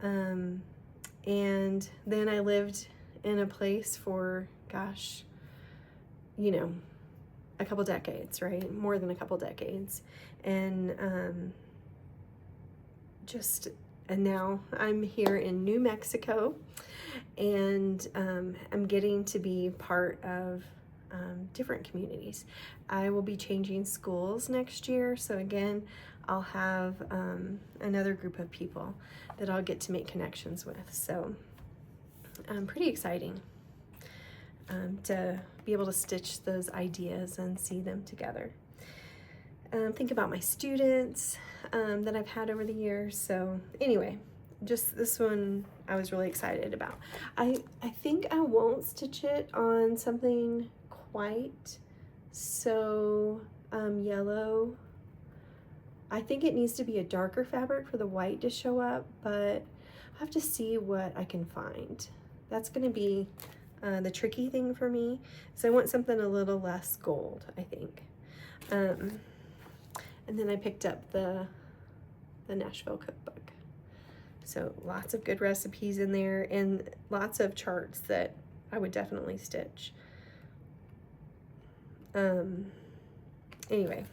And then I lived in a place for, gosh, a couple decades, right? More than a couple decades. And and now I'm here in New Mexico, and I'm getting to be part of different communities. I will be changing schools next year, so again, I'll have another group of people that I'll get to make connections with. So pretty exciting to be able to stitch those ideas and see them together. Think about my students that I've had over the years. So anyway, just this one I was really excited about. I think I won't stitch it on something quite so yellow. I think it needs to be a darker fabric for the white to show up, but I have to see what I can find. That's going to be the tricky thing for me. So I want something a little less gold, I think. And then I picked up the Nashville cookbook. So lots of good recipes in there and lots of charts that I would definitely stitch. Anyway,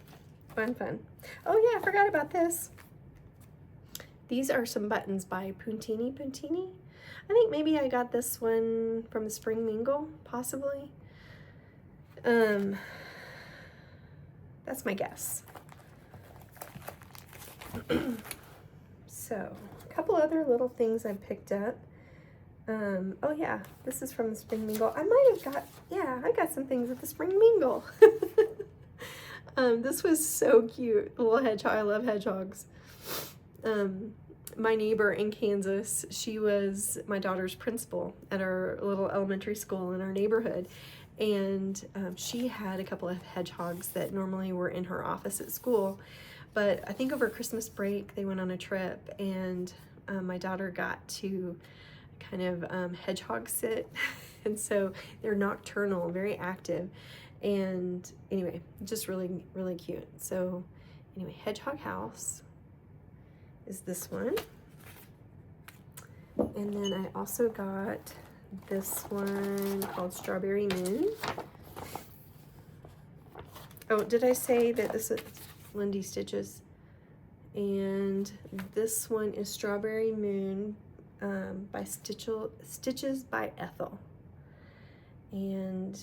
fun. Oh yeah, I forgot about this. These are some buttons by Puntini. I think maybe I got this one from the Spring Mingle, possibly. That's my guess. So, a couple other little things I picked up. Oh yeah, this is from the Spring Mingle. I got some things at the Spring Mingle. This was so cute. A little hedgehog. I love hedgehogs. My neighbor in Kansas, she was my daughter's principal at our little elementary school in our neighborhood. And she had a couple of hedgehogs that normally were in her office at school. But I think over Christmas break, they went on a trip, and my daughter got to kind of hedgehog sit. And so they're nocturnal, very active. And anyway, just really, really cute. So anyway, Hedgehog House is this one. And then I also got this one called Strawberry Moon. Oh, did I say that this is Lindy Stitches? And this one is Strawberry Moon by Stitches by Ethel. And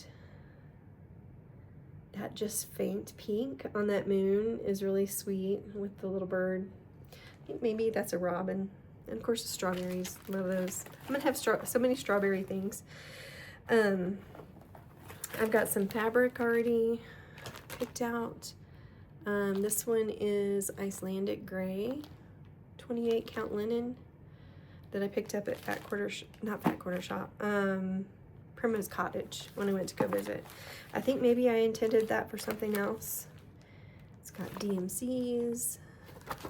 that just faint pink on that moon is really sweet with the little bird. I think maybe that's a robin. And of course the strawberries, love those. I'm gonna have so many strawberry things. I've got some fabric already picked out. This one is Icelandic Gray, 28 count linen that I picked up at Primrose Cottage when I went to go visit. I think maybe I intended that for something else. It's got DMCs,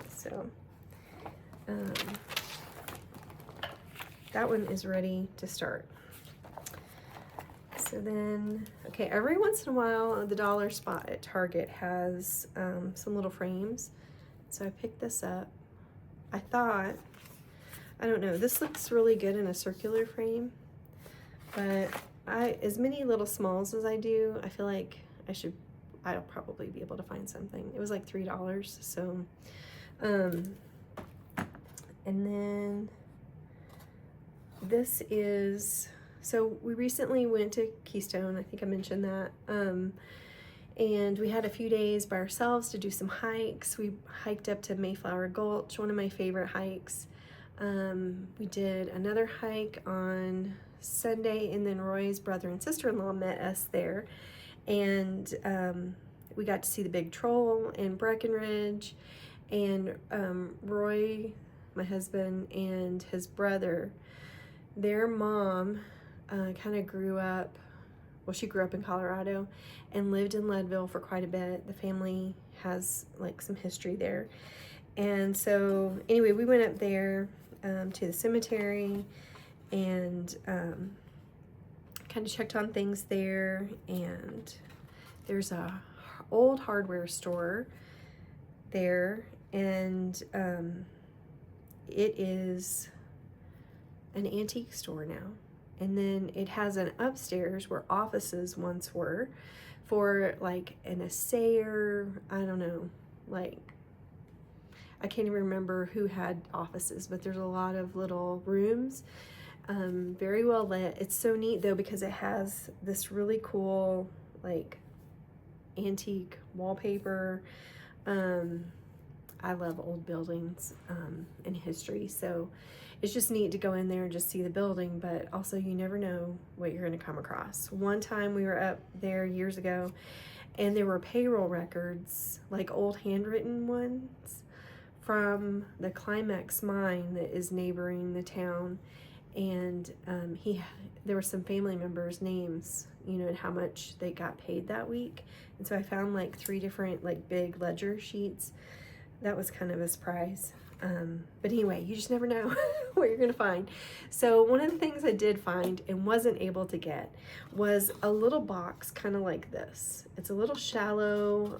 so that one is ready to start. So then, okay, every once in a while, the dollar spot at Target has some little frames. So I picked this up. I thought, I don't know, this looks really good in a circular frame, but as many little smalls as I do, I feel like I'll probably be able to find something. It was like $3, so, and then this is, so we recently went to Keystone, I think I mentioned that, and we had a few days by ourselves to do some hikes. We hiked up to Mayflower Gulch, one of my favorite hikes. We did another hike on Sunday, and then Roy's brother and sister-in-law met us there, and we got to see the big troll in Breckenridge. And Roy, my husband, and his brother, their mom kind of grew up, well, she grew up in Colorado and lived in Leadville for quite a bit. The family has like some history there. And so anyway, we went up there to the cemetery and kind of checked on things there. And there's a old hardware store there, and it is an antique store now. And then it has an upstairs where offices once were for like an assayer. I don't know, like, I can't even remember who had offices, but there's a lot of little rooms, very well lit. It's so neat though, because it has this really cool like antique wallpaper. I love old buildings and history, so it's just neat to go in there and just see the building, but also you never know what you're going to come across. One time we were up there years ago, and there were payroll records, like old handwritten ones, from the Climax mine that is neighboring the town, and there were some family members' names, you know, and how much they got paid that week. And so I found like 3 different like big ledger sheets. That was kind of a surprise. But anyway, you just never know what you're gonna find. So one of the things I did find and wasn't able to get was a little box kind of like this. It's a little shallow.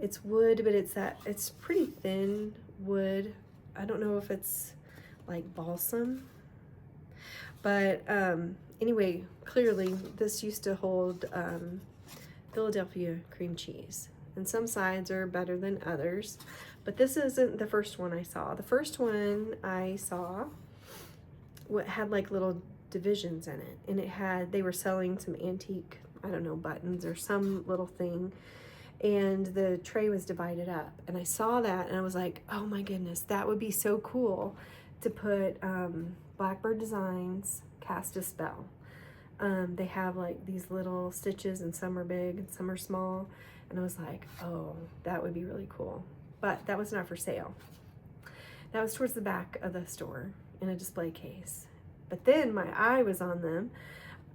It's wood, but it's pretty thin wood. I don't know if it's like balsam, but anyway, clearly this used to hold Philadelphia cream cheese, and some sides are better than others, but this isn't the first one I saw. The first one I saw had like little divisions in it, and they were selling some antique, I don't know, buttons or some little thing, and the tray was divided up, and I saw that and I was like, oh my goodness, that would be so cool to put Blackbird Designs Cast a Spell. They have like these little stitches, and some are big and some are small, and I was like, oh, that would be really cool. But that was not for sale. That was towards the back of the store in a display case. But then my eye was on them,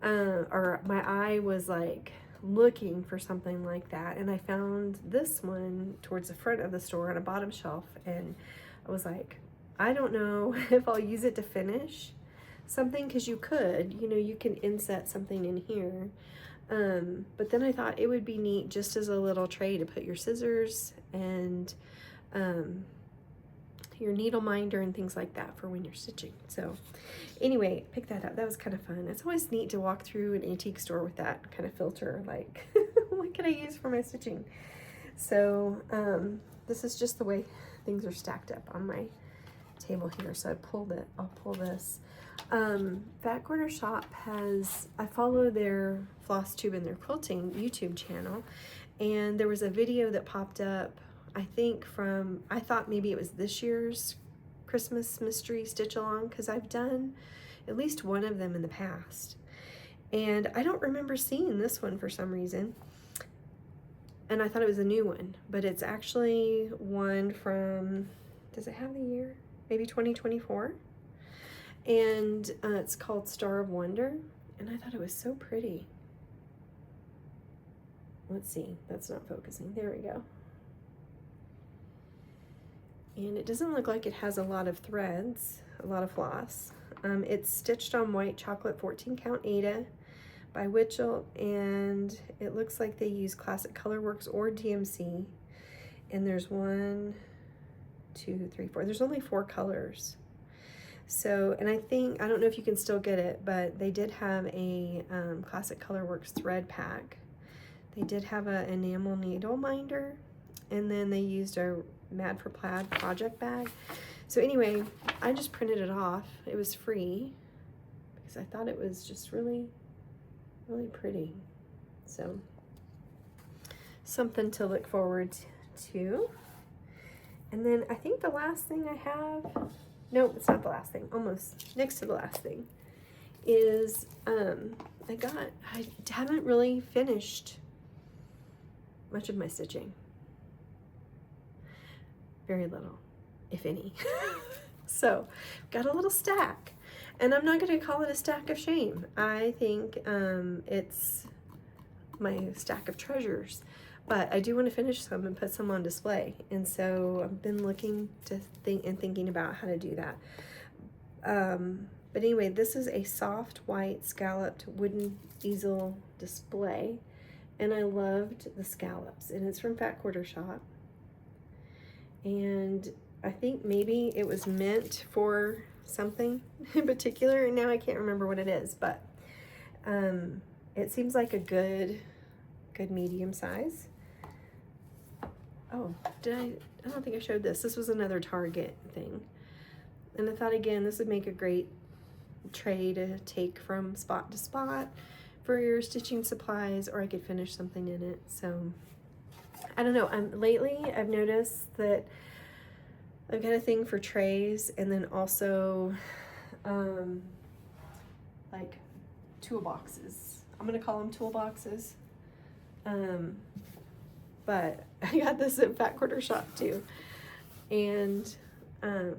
or my eye was like looking for something like that, and I found this one towards the front of the store on a bottom shelf, and I was like, I don't know if I'll use it to finish something, because you could, you know, you can inset something in here. But then I thought it would be neat just as a little tray to put your scissors and your needle minder and things like that for when you're stitching. So anyway, pick that up. That was kind of fun. It's always neat to walk through an antique store with that kind of filter, like what can I use for my stitching? So this is just the way things are stacked up on my table here. So I'll pull this. Back Corner Shop I follow their Flosstube and their quilting YouTube channel, and there was a video that popped up, I think I thought maybe it was this year's Christmas mystery stitch along, because I've done at least one of them in the past, and I don't remember seeing this one for some reason, and I thought it was a new one, but it's actually one from, does it have the year? Maybe 2024. And it's called Star of Wonder, and I thought it was so pretty. Let's see, that's not focusing. There we go. And it doesn't look like it has a lot of threads, a lot of floss. It's stitched on white chocolate 14 count Aida by Witchell, and it looks like they use Classic Colorworks or DMC. And there's 1, 2, 3, 4. There's only 4 colors. So, and I don't know if you can still get it, but they did have a Classic Colorworks thread pack. They did have an enamel needle minder, and then they used a Mad for Plaid project bag. So anyway, I just printed it off. It was free because I thought it was just really, really pretty. So something to look forward to. And then I think the last thing I have, nope, it's not the last thing, almost next to the last thing, is I haven't really finished much of my stitching. Very little, if any. So, got a little stack. And I'm not going to call it a stack of shame. I think it's my stack of treasures. But I do want to finish some and put some on display. And so I've been looking to thinking about how to do that. But anyway, this is a soft white scalloped wooden easel display. And I loved the scallops. And it's from Fat Quarter Shop. And I think maybe it was meant for something in particular, and now I can't remember what it is, but it seems like a good medium size. Oh, I don't think I showed this. This was another Target thing. And I thought, again, this would make a great tray to take from spot to spot for your stitching supplies, or I could finish something in it. So I don't know. Lately I've noticed that I've got a thing for trays, and then also like toolboxes. I'm gonna call them toolboxes. But I got this at Fat Quarter Shop too, and I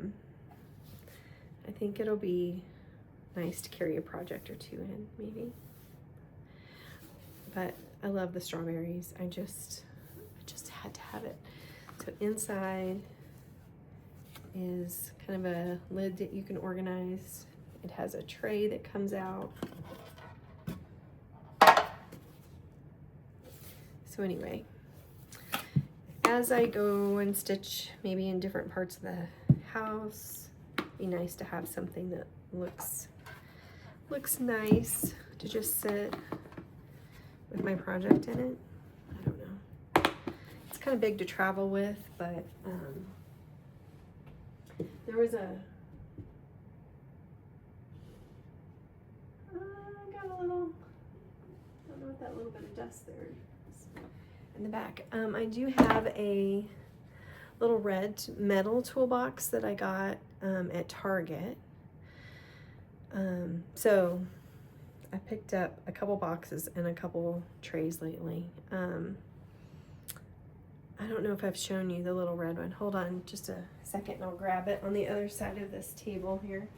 think it'll be nice to carry a project or two in, maybe. But I love the strawberries. I just had to have it. So inside is kind of a lid that you can organize. It has a tray that comes out. So anyway, as I go and stitch maybe in different parts of the house, it'd be nice to have something that looks nice to just sit with my project in it. I don't know. It's kind of big to travel with, but there was I got a little, I don't know what that little bit of dust there is in the back. I do have a little red metal toolbox that I got at Target. So I picked up a couple boxes and a couple trays lately. I don't know if I've shown you the little red one. Hold on just a second and I'll grab it on the other side of this table here.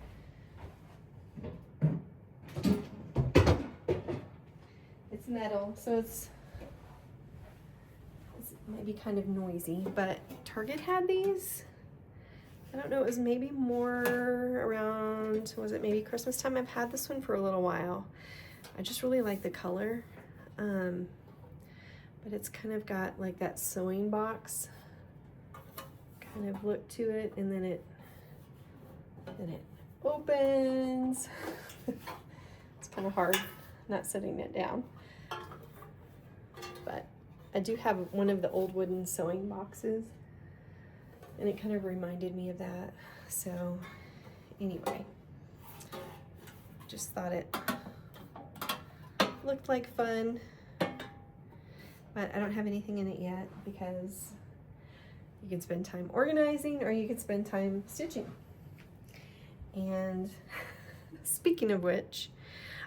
It's metal, so it's maybe kind of noisy, but Target had these. I don't know, it was maybe more around, was it maybe Christmas time? I've had this one for a little while. I just really like the color. But it's kind of got like that sewing box kind of look to it, and then it opens. It's kind of hard not setting it down. But I do have one of the old wooden sewing boxes, and it kind of reminded me of that. So anyway, just thought it looked like fun. But I don't have anything in it yet because you can spend time organizing or you can spend time stitching. And speaking of which,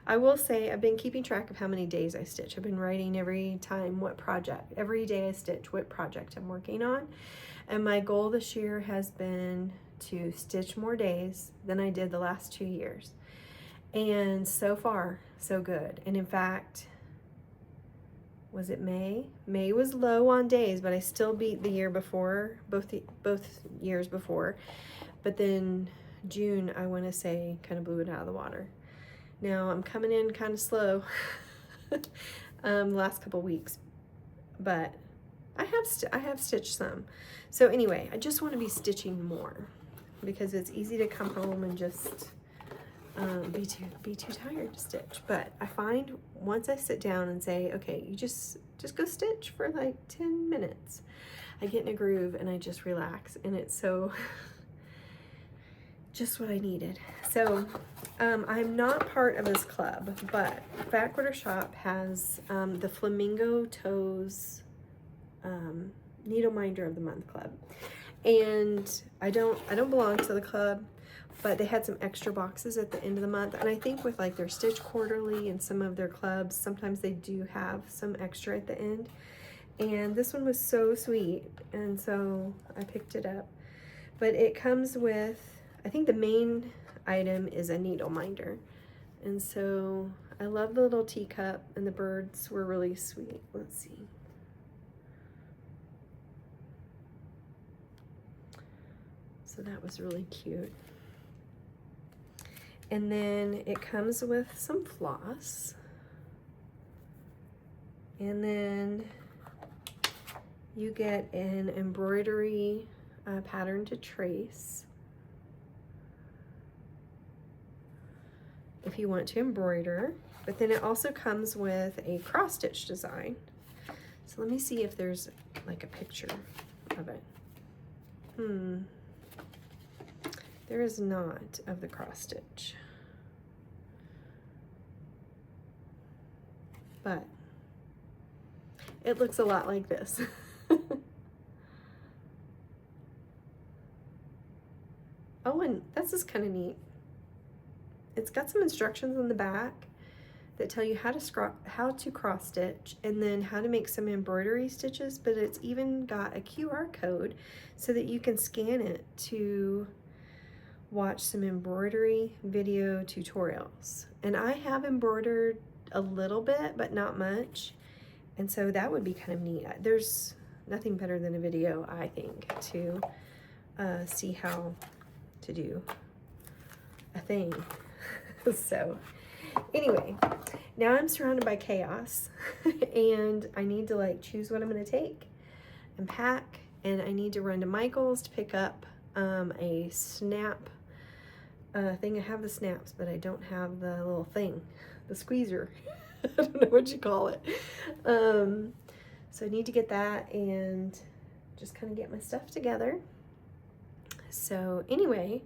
I will say I've been keeping track of how many days I stitch. I've been writing every time what project, every day I stitch what project I'm working on. And my goal this year has been to stitch more days than I did the last 2 years. And so far, so good. And in fact, was it May? May was low on days, but I still beat the year before, both years before. But then June, I want to say, kind of blew it out of the water. Now I'm coming in kind of slow the last couple weeks, but I have stitched some. So anyway, I just want to be stitching more because it's easy to come home and just be too tired to stitch. But I find once I sit down and say, okay, you just go stitch for like 10 minutes, I get in a groove and I just relax, and it's so just what I needed. So I'm not part of this club, but Fat Quarter Shop has the Flamingo Toes Needle Minder of the Month Club, and I don't belong to the club, but they had some extra boxes at the end of the month. And I think with like their Stitch Quarterly and some of their clubs, sometimes they do have some extra at the end. And this one was so sweet, and so I picked it up. But it comes with, I think the main item is a needle minder. And so I love the little teacup, and the birds were really sweet. Let's see. So that was really cute. And then it comes with some floss. And then you get an embroidery pattern to trace if you want to embroider. But then it also comes with a cross stitch design. So let me see if there's like a picture of it. There is not of the cross stitch, but it looks a lot like this. Oh, and that's just kind of neat. It's got some instructions on the back that tell you how to cross stitch, and then how to make some embroidery stitches, but it's even got a QR code so that you can scan it to watch some embroidery video tutorials. And I have embroidered a little bit, but not much. And so that would be kind of neat. There's nothing better than a video, I think, to see how to do a thing. So anyway, now I'm surrounded by chaos and I need to like choose what I'm going to take and pack, and I need to run to Michael's to pick up a snap thing. I have the snaps, but I don't have the little thing, the squeezer. I don't know what you call it. So I need to get that and just kind of get my stuff together. So anyway,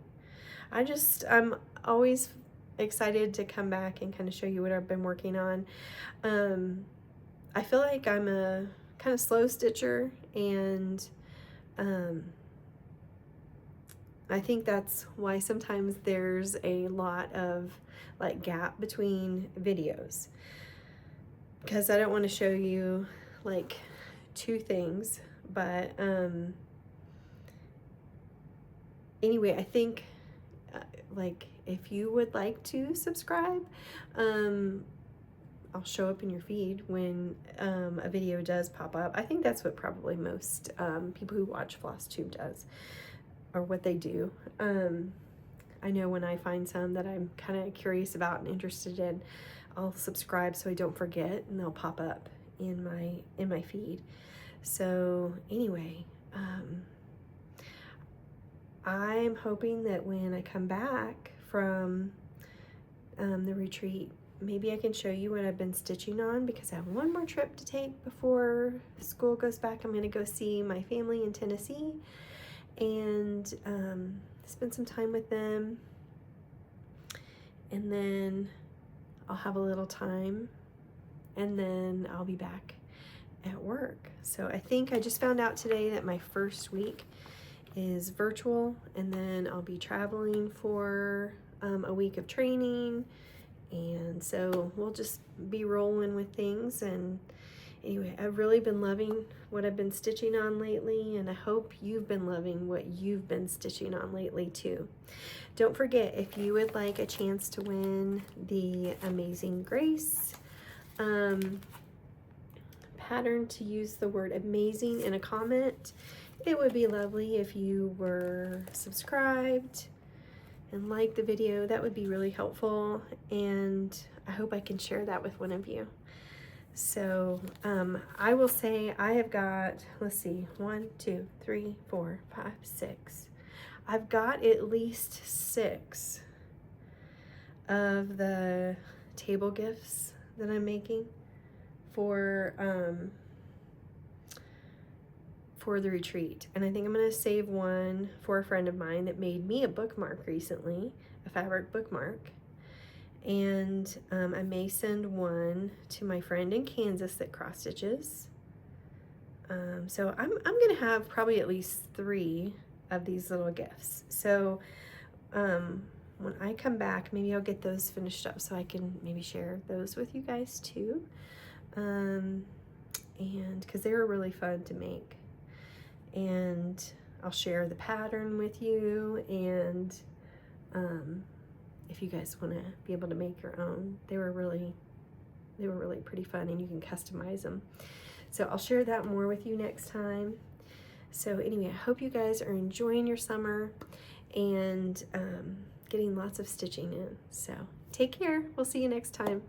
I'm always excited to come back and kind of show you what I've been working on. I feel like I'm a kind of slow stitcher, and I think that's why sometimes there's a lot of like gap between videos, because I don't want to show you like two things. But anyway, I think like if you would like to subscribe, I'll show up in your feed when a video does pop up. I think that's what probably most people who watch Flosstube does, or what they do. I know when I find some that I'm kind of curious about and interested in, I'll subscribe so I don't forget, and they'll pop up in my feed. So anyway, I'm hoping that when I come back from the retreat, maybe I can show you what I've been stitching on, because I have one more trip to take before school goes back. I'm going to go see my family in Tennessee and spend some time with them, and then I'll have a little time, and then I'll be back at work. So I think I just found out today that my first week is virtual, and then I'll be traveling for a week of training, and so we'll just be rolling with things. And anyway, I've really been loving what I've been stitching on lately, and I hope you've been loving what you've been stitching on lately too. Don't forget, if you would like a chance to win the Amazing Grace pattern, to use the word amazing in a comment, it would be lovely if you were subscribed and liked the video. That would be really helpful, and I hope I can share that with one of you. So I will say I have got, let's see, 1, 2, 3, 4, 5, 6. I've got at least 6 of the table gifts that I'm making for the retreat. And I think I'm going to save one for a friend of mine that made me a bookmark recently, a fabric bookmark. And I may send one to my friend in Kansas that cross stitches. So I'm going to have probably at least 3 of these little gifts. So when I come back, maybe I'll get those finished up so I can maybe share those with you guys too. And because they were really fun to make. And I'll share the pattern with you, and if you guys want to be able to make your own, they were really pretty fun, and you can customize them. So I'll share that more with you next time. So anyway, I hope you guys are enjoying your summer and getting lots of stitching in. So take care. We'll see you next time.